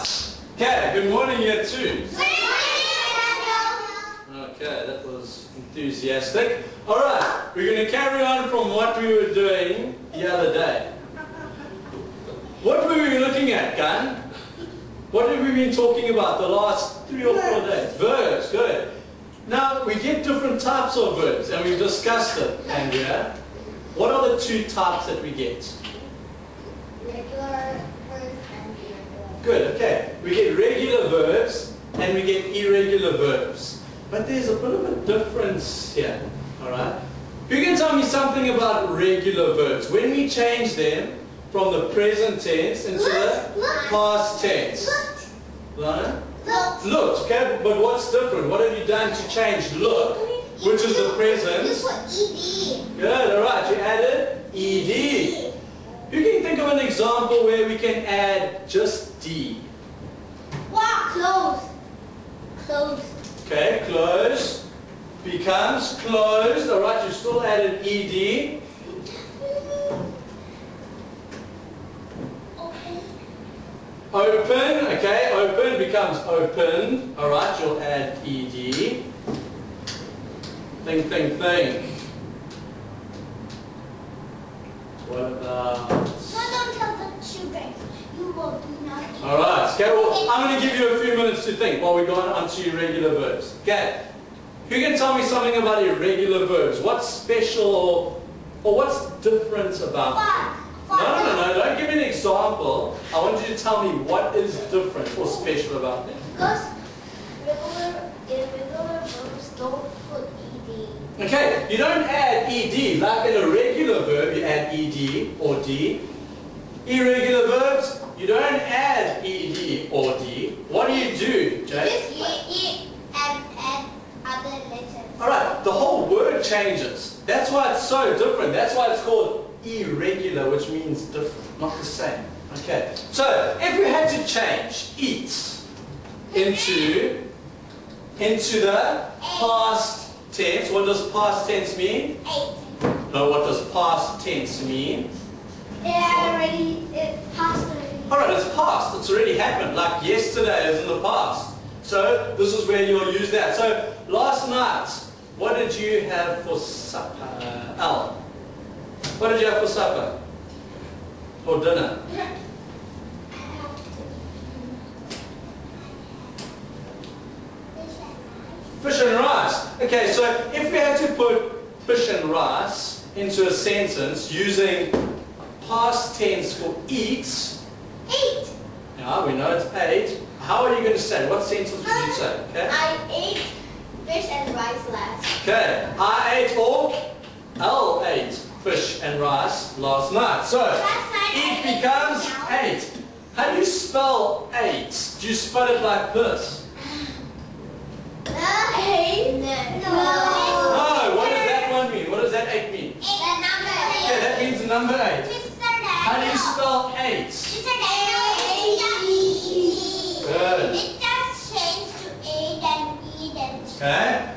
Nice. Okay, good morning, Year 2. Good morning, Okay, that was enthusiastic. Alright, we're going to carry on from what we were doing the other day. What were we looking at, Gun? What have we been talking about the last 3 or 4 days? Verbs, good. Now, we get different types of verbs, and we've discussed it, Andrea. What are the 2 types that we get? Regular verbs and irregular. Good, okay. We get regular verbs, and we get irregular verbs. But there's a bit of a difference here, alright? You can tell me something about regular verbs. When we change them from the present tense into the past tense. Lana? Looked, okay, but what's different? What have you done to change look, which is the present? You put ed. Good, alright, you added ed. You can think of an example where we can add just d. What? Close. Close. Okay, close becomes closed. Alright, you still added ed. Open, okay, open becomes opened. Alright, you'll add ed. Think. What about... No, don't tell the children. You will be naughty. Alright, okay, well, I'm going to give you a few minutes to think while we're going on to irregular verbs. Okay, who can tell me something about irregular verbs? What's special or what's different about them? No, don't give me an example. I want you to tell me what is different or special about them. Because irregular verbs don't put ed. Okay, you don't add ed. Like in a regular verb, you add ed or d. Irregular verbs, you don't add ed or d. What do you do, Jay? Just add other letters. Alright, the whole word changes. That's why it's so different. That's why it's called irregular, which means different, not the same. Okay, so if we had to change eat into the past tense, what does past tense mean? No, what does past tense mean? It passed already. Alright, it's past. It's already happened. Like yesterday is in the past. So this is where you'll use that. So last night, what did you have for supper? Al? What did you have for supper? Or dinner? Fish and rice. Okay, so if we had to put fish and rice into a sentence using past tense for eat. Eat. Yeah, we know it's ate. How are you going to say? What sentence would you say? Okay. I ate fish and rice last. Okay. I ate or Al ate fish and rice last night. So eat becomes ate. How do you spell ate? Do you spell it like this? No. No. What does that one mean? What does that 8 mean? The number 8. Yeah, that means the number 8. How do you spell 8? Good. It just changed to A and E and Okay.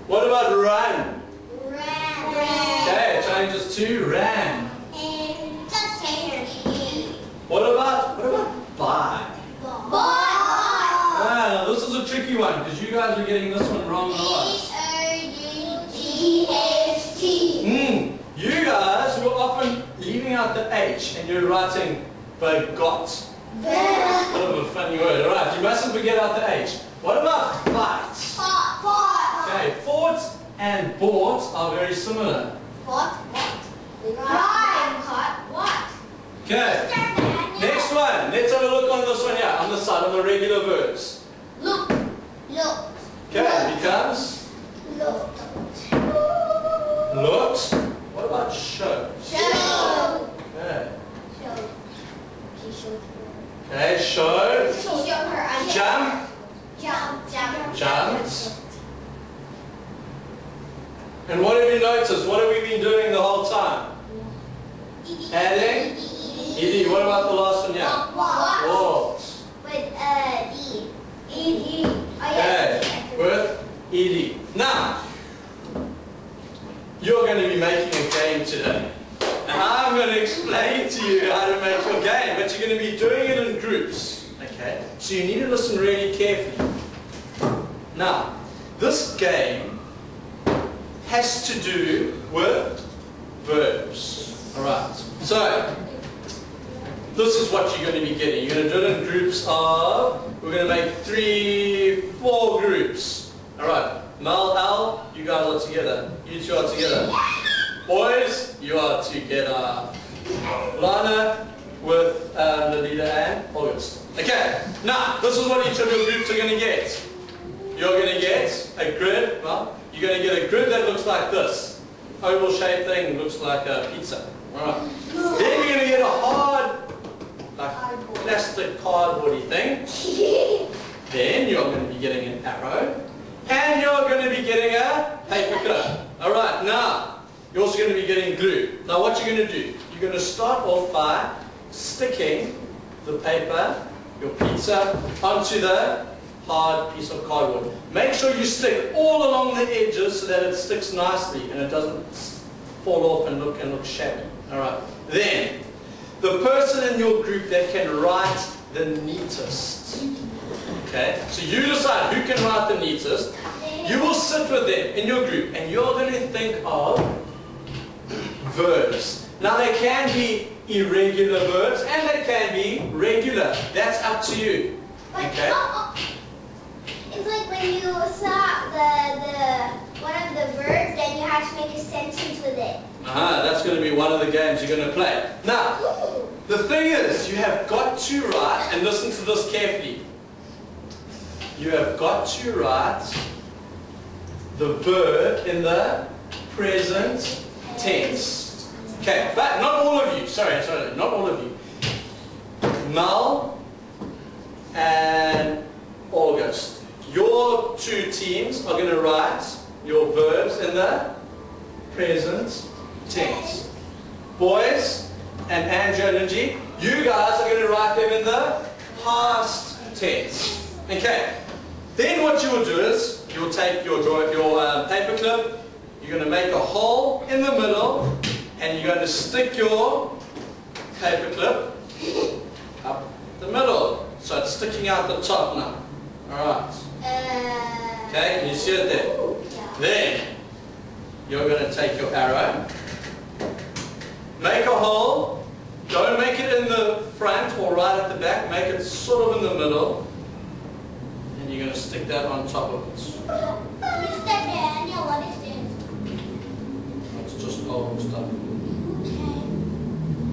What about run? ran. Okay, it changes to ran. And just changed What about buy? Boy. Ah, this is a tricky one because you guys are getting this one wrong a lot. You guys were often leaving out the H and you're writing begot. Bit of a funny word. Alright, you mustn't forget out the H. What about fight? Fought. Okay, fought and bought are very similar. Fought what? Right. Caught what? Okay, next one. Let's have a look on this one here, on the side, on the regular verbs. Look. Okay, it becomes Looked. looked. What about show? Showed. Okay, Showed. She showed her. okay, showed. She showed her. Jump. Jumped. And what have you noticed? What have we been doing the whole time? Adding? Ed. What about the last one here? Walked. With E. E. Oh Okay, yeah. with ed. Now, you're going to be making a game today. And I'm going to explain to you how to make your game, but you're going to be doing it in groups. Okay? Okay, so you need to listen really carefully. Now, this game has to do with verbs. Alright, so this is what you're going to be getting. You're going to do it in groups of, we're going to make 3, 4 groups. Alright, Mel, Al, you guys are together. You two are together. Boys, you are together. Lana with Lalita and August. Okay, now this is what each of your groups are going to get. You're going to get a grid. Well, you're going to get a grid that looks like this. Oval shaped thing looks like a pizza. Alright. Then you're going to get a hard, like plastic cardboardy thing. Then you're going to be getting an arrow. And you're going to be getting a paper clip. Alright, now you're also going to be getting glue. Now what you're going to do, you're going to start off by sticking the paper, your pizza, onto the hard piece of cardboard. Make sure you stick all along the edges so that it sticks nicely and it doesn't fall off and look shabby. Alright. Then, the person in your group that can write the neatest. Okay? So you decide who can write the neatest. You will sit with them in your group and you're going to think of verbs. Now they can be irregular verbs and they can be regular. That's up to you. Okay? It's like when you saw one of the verbs, then you have to make a sentence with it. That's going to be one of the games you're going to play. Now, the thing is, you have got to write, and listen to this carefully. You have got to write the verb in the present tense. Okay, but not all of you. Sorry, not all of you. Mel and August. Your two teams are going to write your verbs in the present tense. Boys and Andrew and Lindsay, you guys are going to write them in the past tense. Okay. Then what you will do is you will take your paper clip. You're going to make a hole in the middle, and you're going to stick your paper clip up the middle, so it's sticking out the top now. All right. Okay, can you see it there? Then, you're going to take your arrow, make a hole, don't make it in the front or right at the back, make it sort of in the middle, and you're going to stick that on top of it. Mr. Daniel, what is this? It's just old stuff.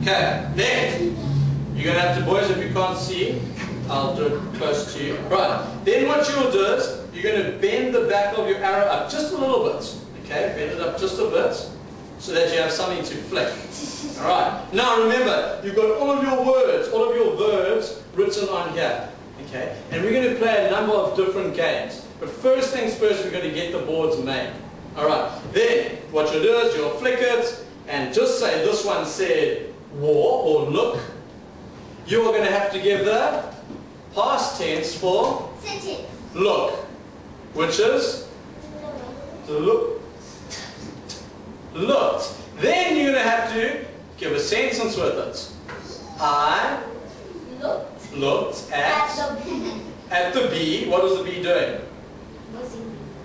Okay, then, you're going to have to, boys, if you can't see, I'll do it close to you. Right, then what you'll do is, you're going to bend the back of your arrow up just a little bit. Okay, bend it up just a bit, so that you have something to flick. Alright, now remember, you've got all of your words, all of your verbs written on here. Okay, and we're going to play a number of different games. But first things first, we're going to get the boards made. Alright, then what you'll do is you'll flick it, and just say this one said war or look. You're going to have to give the past tense for Sentence. look, which is to look. Looked. Then you're going to have to give a sentence with it. I looked at the bee. What was the bee doing?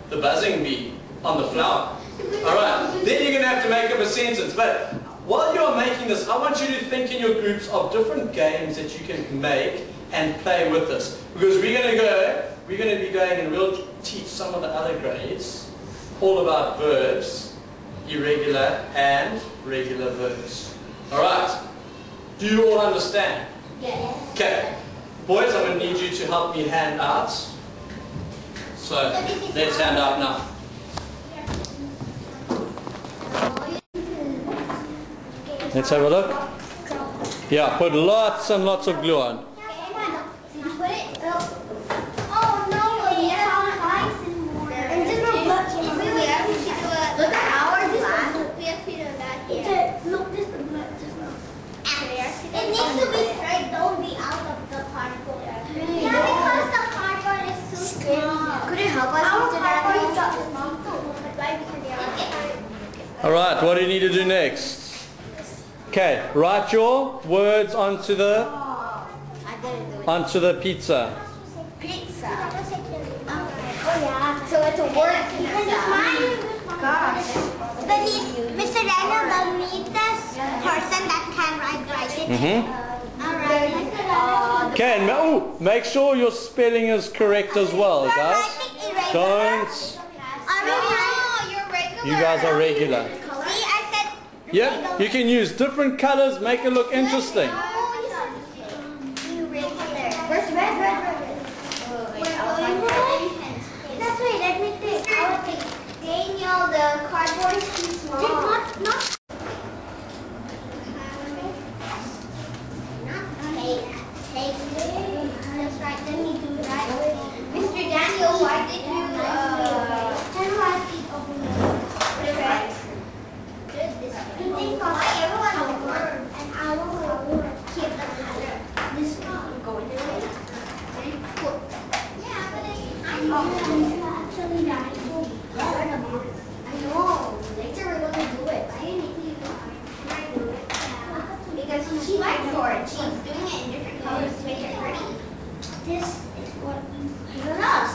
The buzzing bee on the flower. Alright, then you're going to have to make up a sentence. But while you're making this, I want you to think in your groups of different games that you can make and play with this. Because we're going to be going and we'll teach some of the other grades all about verbs, irregular and regular verbs. Alright, do you all understand? Yes. Okay, boys, I'm going to need you to help me hand out. So, let's hand out now. Let's have a look. Yeah, put lots and lots of glue on. It needs to be straight, don't be out of the cardboard. Yeah, because the cardboard is too small. Could you help us? Our cardboard is small too. Alright, what do you need to do next? Okay, write your words onto the onto the pizza. Pizza. Oh yeah. So it's a word pizza. Gosh. But Mr. Daniel, the neatest person that can write it. Alright. Okay, and make sure your spelling is correct as well, guys. Don't. You guys are regular. See, I said. Yeah, you can use different colors, make it look interesting. Where's red? That's right, let me think. Daniel, the cardboard is too small. Not take. That's right, let me do that. Mr. Daniel, why did you put it red? You think of everyone word, and I will keep the color. This one going to it. Yeah, but actually not. I know. Later we're going to do it. I need to do it. Because she likes for it. She's doing it in different colors to make it pretty. This is what even us.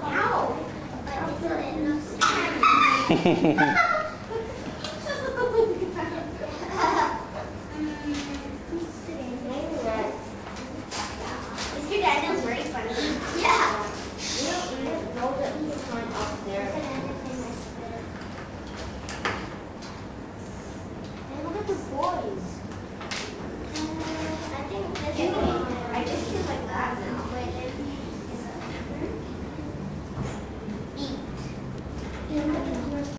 Ow! But it's not enough.